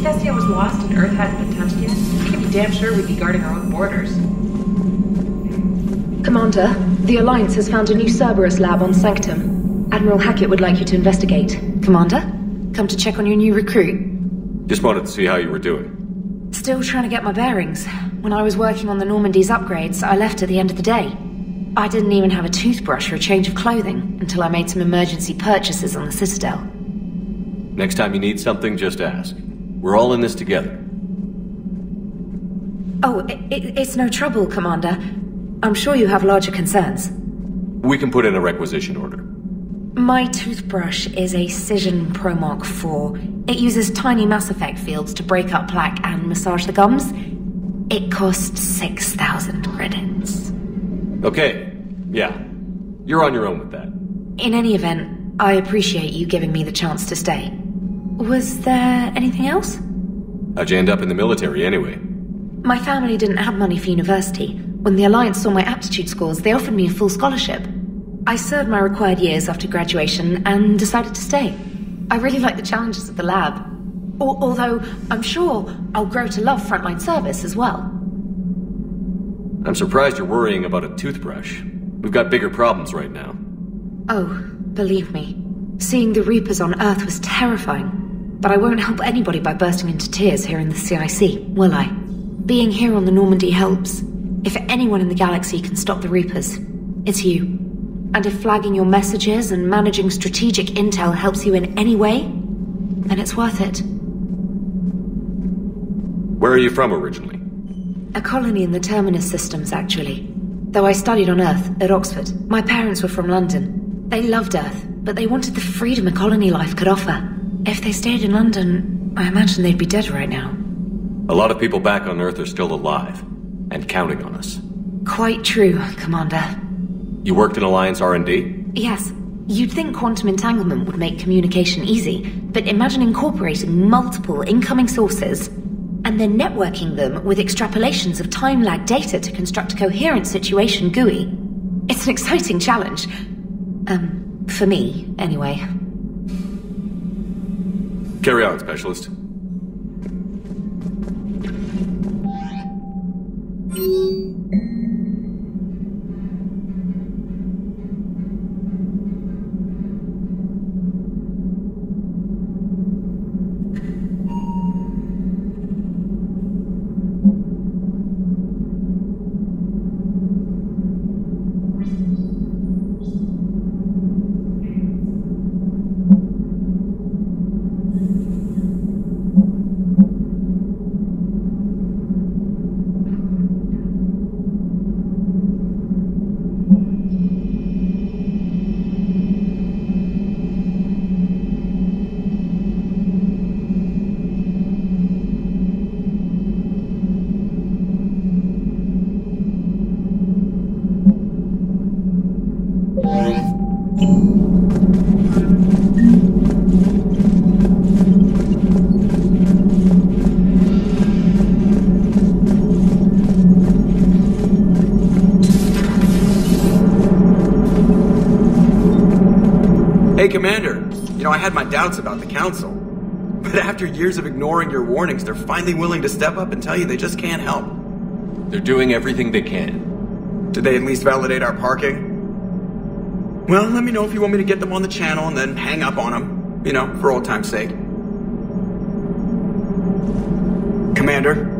Testia was lost and Earth hadn't been touched yet, you can be damn sure we'd be guarding our own borders. Commander, the Alliance has found a new Cerberus lab on Sanctum. Admiral Hackett would like you to investigate. Commander, come to check on your new recruit. Just wanted to see how you were doing. Still trying to get my bearings. When I was working on the Normandy's upgrades, I left at the end of the day. I didn't even have a toothbrush or a change of clothing until I made some emergency purchases on the Citadel. Next time you need something, just ask. We're all in this together. Oh, it's no trouble, Commander. I'm sure you have larger concerns. We can put in a requisition order. My toothbrush is a Cision Pro Mark IV. It uses tiny Mass Effect fields to break up plaque and massage the gums. It costs 6,000 credits. Okay, yeah. You're on your own with that. In any event, I appreciate you giving me the chance to stay. Was there anything else? How'd you end up in the military anyway? My family didn't have money for university. When the Alliance saw my aptitude scores, they offered me a full scholarship. I served my required years after graduation and decided to stay. I really like the challenges of the lab. Although, I'm sure I'll grow to love frontline service as well. I'm surprised you're worrying about a toothbrush. We've got bigger problems right now. Oh, believe me. Seeing the Reapers on Earth was terrifying. But I won't help anybody by bursting into tears here in the CIC, will I? Being here on the Normandy helps. If anyone in the galaxy can stop the Reapers, it's you. And if flagging your messages and managing strategic intel helps you in any way, then it's worth it. Where are you from originally? A colony in the Terminus systems, actually. Though I studied on Earth, at Oxford. My parents were from London. They loved Earth, but they wanted the freedom a colony life could offer. If they stayed in London, I imagine they'd be dead right now. A lot of people back on Earth are still alive, and counting on us. Quite true, Commander. You worked in Alliance R&D? Yes. You'd think quantum entanglement would make communication easy, but imagine incorporating multiple incoming sources and then networking them with extrapolations of time-lag data to construct a coherent situation GUI. It's an exciting challenge. For me, anyway. Carry on, Specialist. Hey, Commander. You know, I had my doubts about the Council. But after years of ignoring your warnings, they're finally willing to step up and tell you they just can't help. They're doing everything they can. Did they at least validate our parking? Well, let me know if you want me to get them on the channel and then hang up on them. You know, for old time's sake. Commander?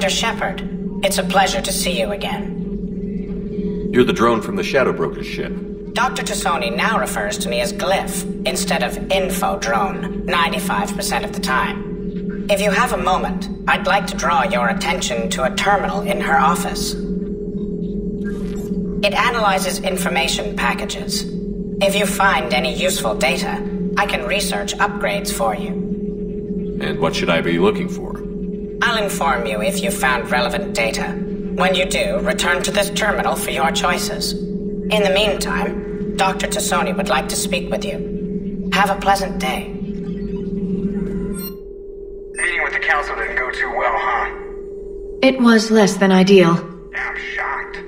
Commander Shepard. It's a pleasure to see you again. You're the drone from the Shadow Broker's ship. Dr. Tassoni now refers to me as Glyph instead of Info Drone 95% of the time. If you have a moment, I'd like to draw your attention to a terminal in her office. It analyzes information packages. If you find any useful data, I can research upgrades for you. And what should I be looking for? I'll inform you if you found relevant data. When you do, return to this terminal for your choices. In the meantime, Dr. Tassoni would like to speak with you. Have a pleasant day. Meeting with the council didn't go too well, huh? It was less than ideal. Yeah, I'm shocked.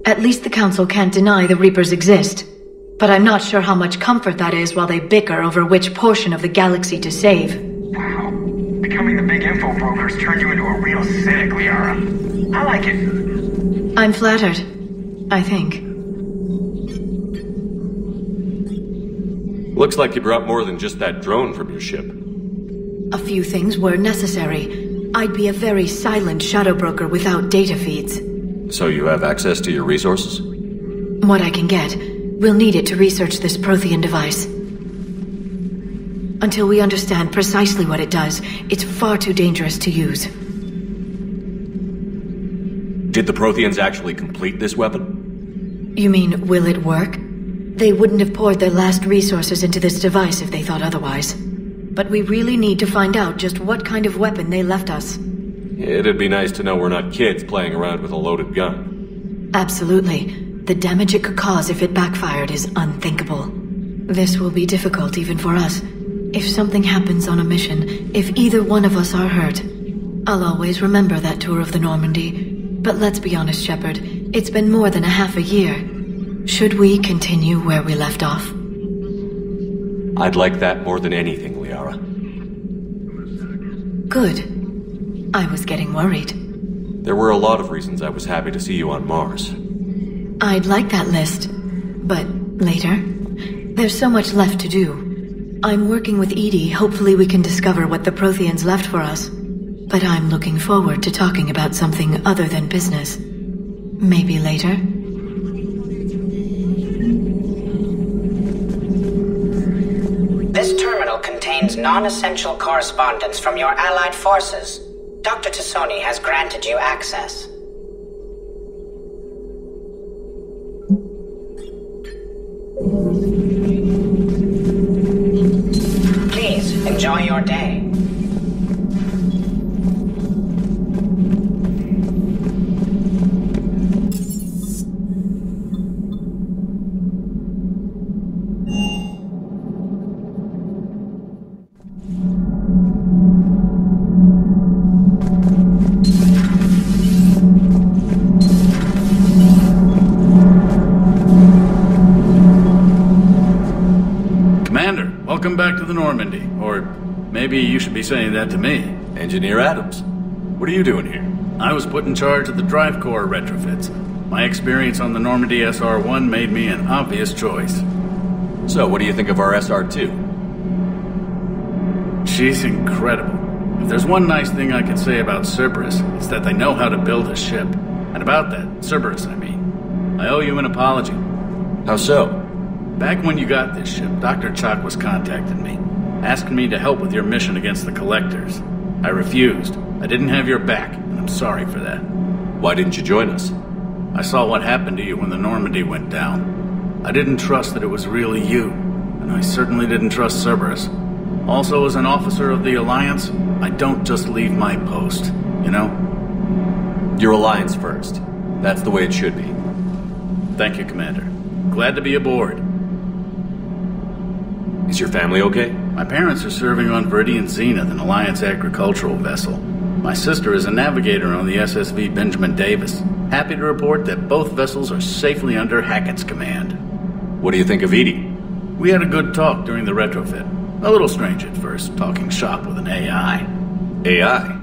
At least the council can't deny the Reapers exist. But I'm not sure how much comfort that is while they bicker over which portion of the galaxy to save. Wow. Becoming the big info brokers turned you into a real cynic, Liara. I like it. I'm flattered. I think. Looks like you brought more than just that drone from your ship. A few things were necessary. I'd be a very silent shadow broker without data feeds. So you have access to your resources? What I can get. We'll need it to research this Prothean device. Until we understand precisely what it does, it's far too dangerous to use. Did the Protheans actually complete this weapon? You mean, will it work? They wouldn't have poured their last resources into this device if they thought otherwise. But we really need to find out just what kind of weapon they left us. It'd be nice to know we're not kids playing around with a loaded gun. Absolutely. The damage it could cause if it backfired is unthinkable. This will be difficult even for us. If something happens on a mission, if either one of us are hurt, I'll always remember that tour of the Normandy. But let's be honest, Shepard, it's been more than a half a year. Should we continue where we left off? I'd like that more than anything, Liara. Good. I was getting worried. There were a lot of reasons I was happy to see you on Mars. I'd like that list, but later. There's so much left to do. I'm working with Edie. Hopefully we can discover what the Protheans left for us. But I'm looking forward to talking about something other than business. Maybe later? This terminal contains non-essential correspondence from your allied forces. Dr. Tassoni has granted you access. Please, enjoy your day. Welcome back to the Normandy. Or maybe you should be saying that to me. Engineer Adams, what are you doing here? I was put in charge of the drive core retrofits. My experience on the Normandy SR-1 made me an obvious choice. So, what do you think of our SR-2? She's incredible. If there's one nice thing I can say about Cerberus, it's that they know how to build a ship. And about that, Cerberus, I mean. I owe you an apology. How so? Back when you got this ship, Dr. Chalk was contacting me, asking me to help with your mission against the Collectors. I refused. I didn't have your back, and I'm sorry for that. Why didn't you join us? I saw what happened to you when the Normandy went down. I didn't trust that it was really you, and I certainly didn't trust Cerberus. Also, as an officer of the Alliance, I don't just leave my post, you know? Your Alliance first. That's the way it should be. Thank you, Commander. Glad to be aboard. Is your family okay? My parents are serving on Viridian Zenith, an Alliance agricultural vessel. My sister is a navigator on the SSV Benjamin Davis. Happy to report that both vessels are safely under Hackett's command. What do you think of Edie? We had a good talk during the retrofit. A little strange at first, talking shop with an AI. AI?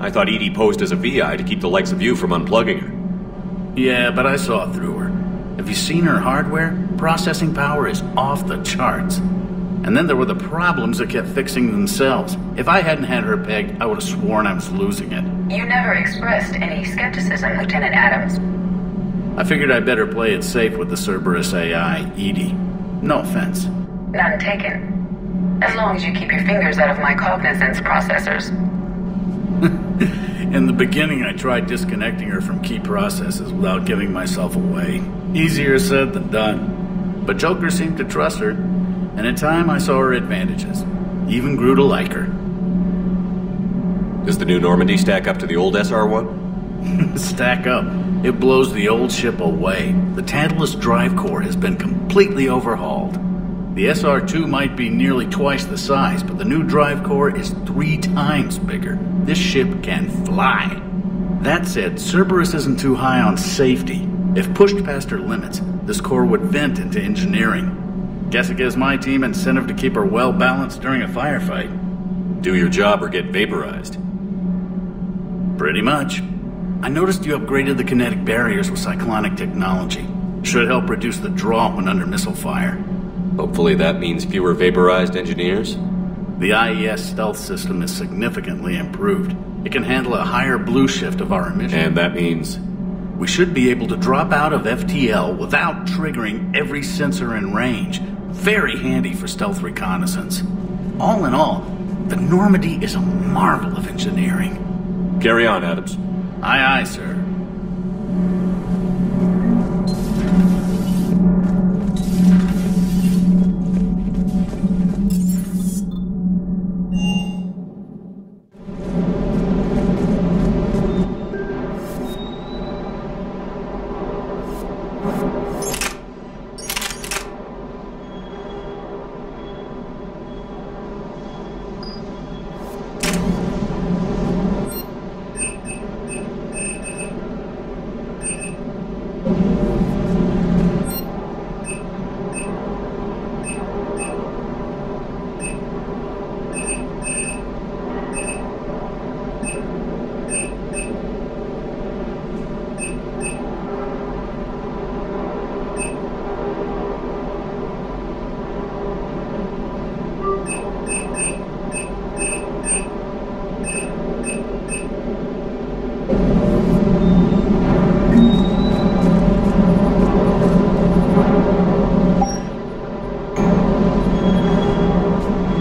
I thought Edie posed as a VI to keep the likes of you from unplugging her. Yeah, but I saw through her. Have you seen her hardware? Processing power is off the charts. And then there were the problems that kept fixing themselves. If I hadn't had her pegged, I would have sworn I was losing it. You never expressed any skepticism, Lieutenant Adams. I figured I'd better play it safe with the Cerberus AI, Edie. No offense. None taken. As long as you keep your fingers out of my cognizance processors. In the beginning, I tried disconnecting her from key processes without giving myself away. Easier said than done. But Joker seemed to trust her, and in time I saw her advantages. Even grew to like her. Does the new Normandy stack up to the old SR-1? Stack up. It blows the old ship away. The Tantalus drive core has been completely overhauled. The SR-2 might be nearly twice the size, but the new drive core is 3 times bigger. This ship can fly. That said, Cerberus isn't too high on safety. If pushed past her limits, this core would vent into engineering. Guess it gives my team incentive to keep her well-balanced during a firefight. Do your job or get vaporized. Pretty much. I noticed you upgraded the kinetic barriers with cyclonic technology. Should help reduce the draw when under missile fire. Hopefully that means fewer vaporized engineers? The IES stealth system is significantly improved. It can handle a higher blue shift of our emissions. And that means? We should be able to drop out of FTL without triggering every sensor in range. Very handy for stealth reconnaissance. All in all, the Normandy is a marvel of engineering. Carry on, Adams. Aye, aye, sir.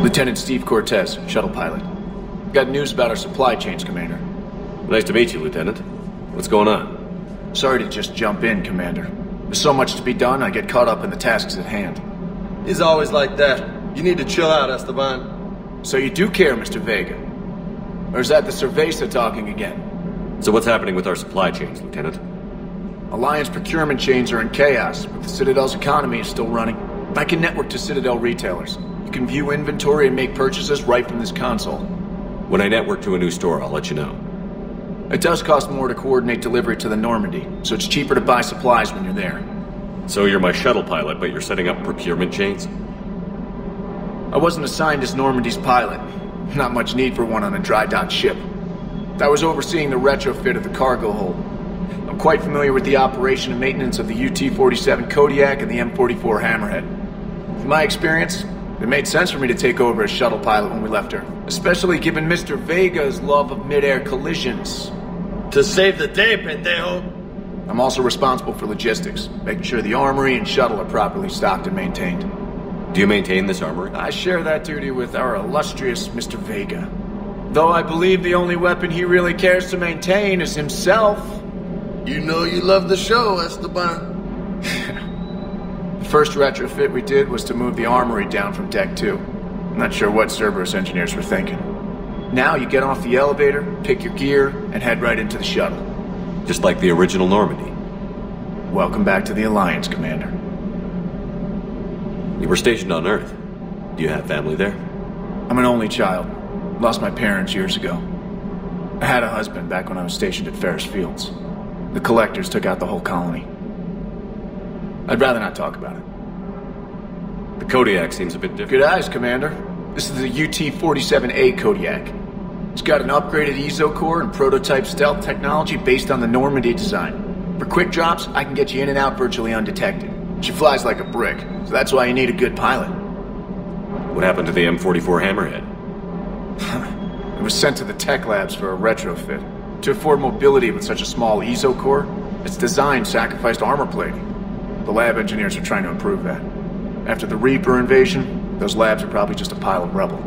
Lieutenant Steve Cortez, shuttle pilot. Got news about our supply chains, Commander. Nice to meet you, Lieutenant. What's going on? Sorry to just jump in, Commander. There's so much to be done, I get caught up in the tasks at hand. He's always like that. You need to chill out, Esteban. So you do care, Mr. Vega? Or is that the Cerveza talking again? So what's happening with our supply chains, Lieutenant? Alliance procurement chains are in chaos, but the Citadel's economy is still running. I can network to Citadel retailers. You can view inventory and make purchases right from this console. When I network to a new store, I'll let you know. It does cost more to coordinate delivery to the Normandy, so it's cheaper to buy supplies when you're there. So you're my shuttle pilot, but you're setting up procurement chains? I wasn't assigned as Normandy's pilot. Not much need for one on a dry dock ship. I was overseeing the retrofit of the cargo hold. I'm quite familiar with the operation and maintenance of the UT-47 Kodiak and the M44 Hammerhead. From my experience, it made sense for me to take over as shuttle pilot when we left her, especially given Mr. Vega's love of mid-air collisions. To save the day, pendejo. I'm also responsible for logistics, making sure the armory and shuttle are properly stocked and maintained. Do you maintain this armory? I share that duty with our illustrious Mr. Vega. Though I believe the only weapon he really cares to maintain is himself. You know you love the show, Esteban. The first retrofit we did was to move the armory down from Deck 2. I'm not sure what Cerberus engineers were thinking. Now you get off the elevator, pick your gear, and head right into the shuttle. Just like the original Normandy. Welcome back to the Alliance, Commander. You were stationed on Earth. Do you have family there? I'm an only child. Lost my parents years ago. I had a husband back when I was stationed at Ferris Fields. The collectors took out the whole colony. I'd rather not talk about it. The Kodiak seems a bit different. Good eyes, Commander. This is the UT-47A Kodiak. It's got an upgraded EZO core and prototype stealth technology based on the Normandy design. For quick drops, I can get you in and out virtually undetected. She flies like a brick, so that's why you need a good pilot. What happened to the M44 Hammerhead? It was sent to the tech labs for a retrofit. To afford mobility with such a small ESO core, its design sacrificed armor plating. The lab engineers are trying to improve that. After the Reaper invasion, those labs are probably just a pile of rubble.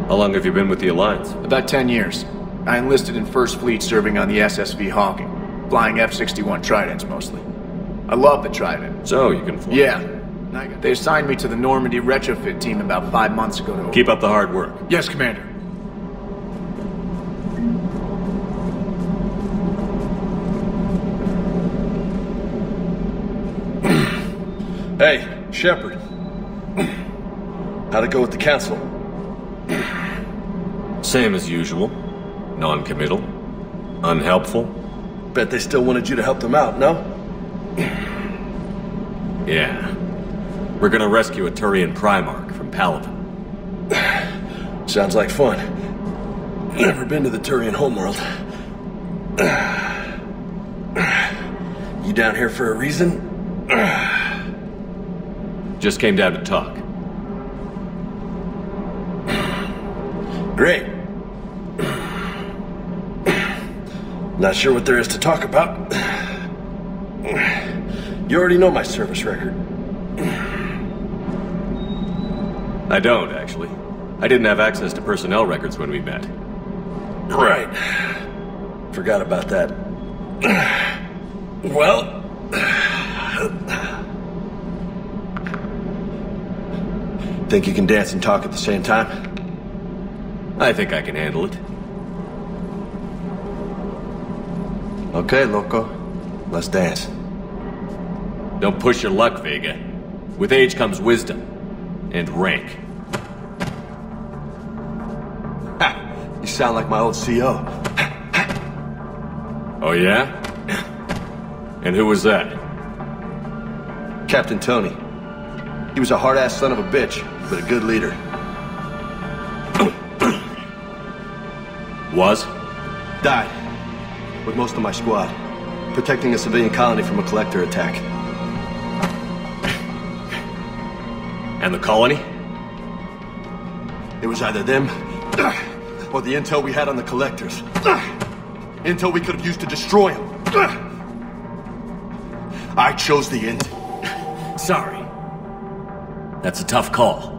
How long have you been with the Alliance? About 10 years. I enlisted in 1st Fleet serving on the SSV Hawking, flying F-61 Tridents mostly. I love the Trident. So, you can fly? Yeah. They assigned me to the Normandy retrofit team about 5 months ago to... Keep up the hard work. Yes, Commander. Hey, Shepard. How'd it go with the Council? Same as usual. Non-committal. Unhelpful. Bet they still wanted you to help them out, no? Yeah. We're gonna rescue a Turian Primarch from Palaven. Sounds like fun. Never been to the Turian homeworld. You down here for a reason? Just came down to talk. Great. Not sure what there is to talk about. You already know my service record. I don't, actually. I didn't have access to personnel records when we met. Right. Forgot about that. Well... Think you can dance and talk at the same time? I think I can handle it. Okay, loco. Let's dance. Don't push your luck, Vega. With age comes wisdom. And rank. Ha! You sound like my old CO. Oh, yeah? And who was that? Captain Tony. He was a hard-ass son of a bitch, but a good leader. Was? Died. With most of my squad. Protecting a civilian colony from a collector attack. And the colony? It was either them, or the intel we had on the collectors. Intel we could have used to destroy them. I chose the intel. Sorry. That's a tough call.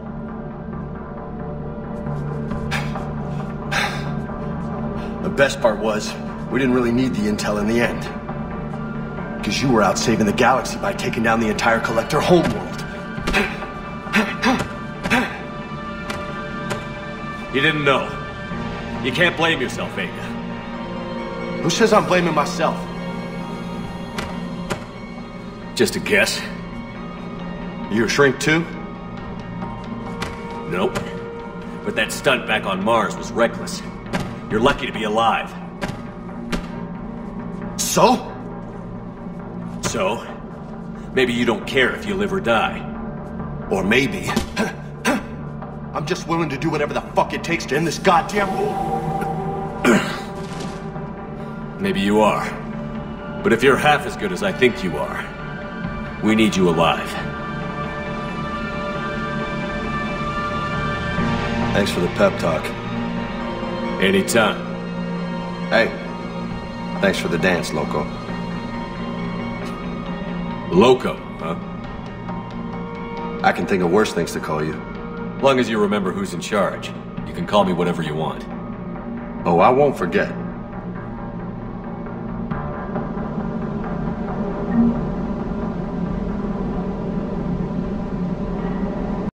The best part was, we didn't really need the intel in the end. Because you were out saving the galaxy by taking down the entire collector homeworld. You didn't know. You can't blame yourself, Vega. Who says I'm blaming myself? Just a guess. You a shrink too? Nope. But that stunt back on Mars was reckless. You're lucky to be alive. So? So? Maybe you don't care if you live or die. Or maybe... I'm just willing to do whatever the fuck it takes to end this goddamn war. Maybe you are. But if you're half as good as I think you are, we need you alive. Thanks for the pep talk. Anytime. Hey, thanks for the dance, Loco. Loco, huh? I can think of worse things to call you. As long as you remember who's in charge, you can call me whatever you want. Oh, I won't forget.